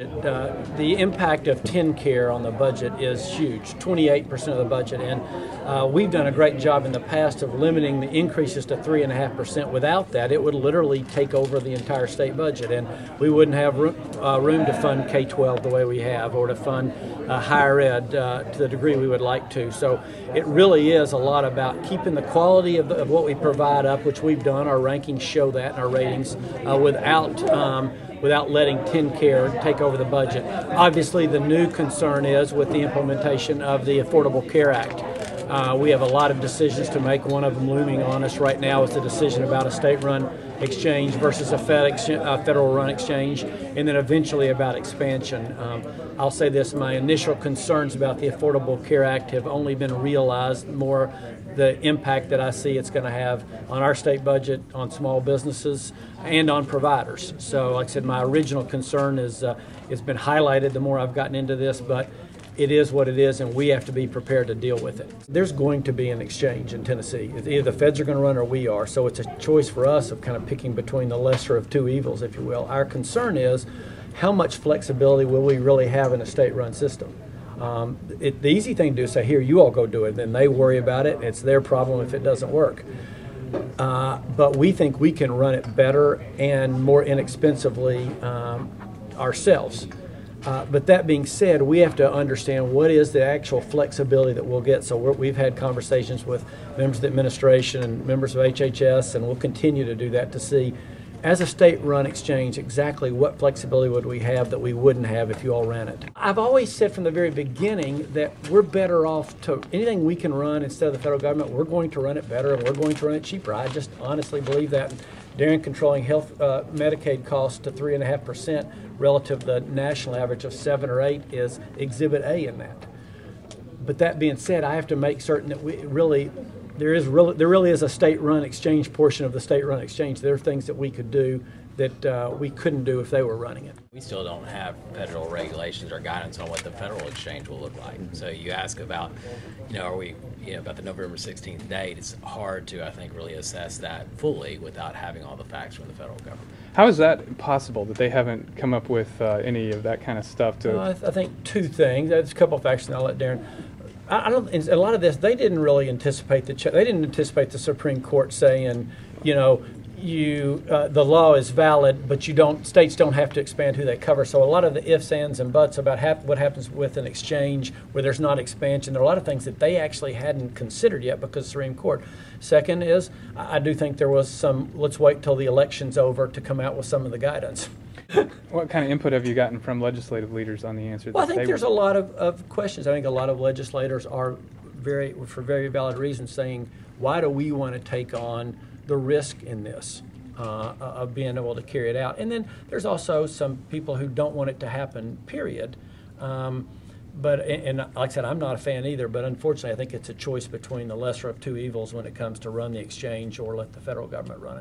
The impact of TennCare on the budget is huge, 28% of the budget, and we've done a great job in the past of limiting the increases to 3.5%. Without that, it would literally take over the entire state budget, and we wouldn't have room to fund K-12 the way we have, or to fund higher ed to the degree we would like to. So it really is a lot about keeping the quality of what we provide up, which we've done. Our rankings show that in our ratings, without letting TennCare take over the budget. Obviously, the new concern is with the implementation of the Affordable Care Act. We have a lot of decisions to make. One of them looming on us right now is the decision about a state-run exchange versus a federal-run exchange, and then eventually about expansion. I'll say this, my initial concerns about the Affordable Care Act have only been realized more the impact that I see it's going to have on our state budget, on small businesses, and on providers. So like I said, my original concern is it's been highlighted the more I've gotten into this, but it is what it is, and we have to be prepared to deal with it. There's going to be an exchange in Tennessee. Either the feds are going to run or we are, so it's a choice for us of kind of picking between the lesser of two evils, if you will. Our concern is how much flexibility will we really have in a state-run system? The easy thing to do is say, here, you all go do it, then they worry about it. It's their problem if it doesn't work. But we think we can run it better and more inexpensively ourselves. But that being said, we have to understand what is the actual flexibility that we'll get. So we've had conversations with members of the administration and members of HHS, and we'll continue to do that to see, as a state-run exchange, exactly what flexibility would we have that we wouldn't have if you all ran it. I've always said from the very beginning that we're better off to anything we can run instead of the federal government, we're going to run it better and we're going to run it cheaper. I just honestly believe that. Darren, controlling health Medicaid costs to 3.5% relative to the national average of 7 or 8 is Exhibit A in that. But that being said, I have to make certain that there really is a state-run exchange portion of the state-run exchange. There are things that we could do that we couldn't do if they were running it. We still don't have federal regulations or guidance on what the federal exchange will look like. So you ask about, are we, about the November 16th date, it's hard to, I think, really assess that fully without having all the facts from the federal government. How is that possible that they haven't come up with any of that kind of stuff to? I think two things. There's a couple of facts, and I'll let Darren. A lot of this, they didn't really anticipate they didn't anticipate the Supreme Court saying, the law is valid, but states don't have to expand who they cover. So a lot of the ifs, ands, and buts about what happens with an exchange where there's not expansion, there are a lot of things that they actually hadn't considered yet because of the Supreme Court. Second is, I do think there was some, let's wait till the election's over to come out with some of the guidance. What kind of input have you gotten from legislative leaders on the answer? Well, I think there's a lot of questions. I think a lot of legislators are for very valid reasons saying, why do we want to take on the risk in this of being able to carry it out? And then there's also some people who don't want it to happen, period. But like I said, I'm not a fan either, but unfortunately I think it's a choice between the lesser of two evils when it comes to run the exchange or let the federal government run it.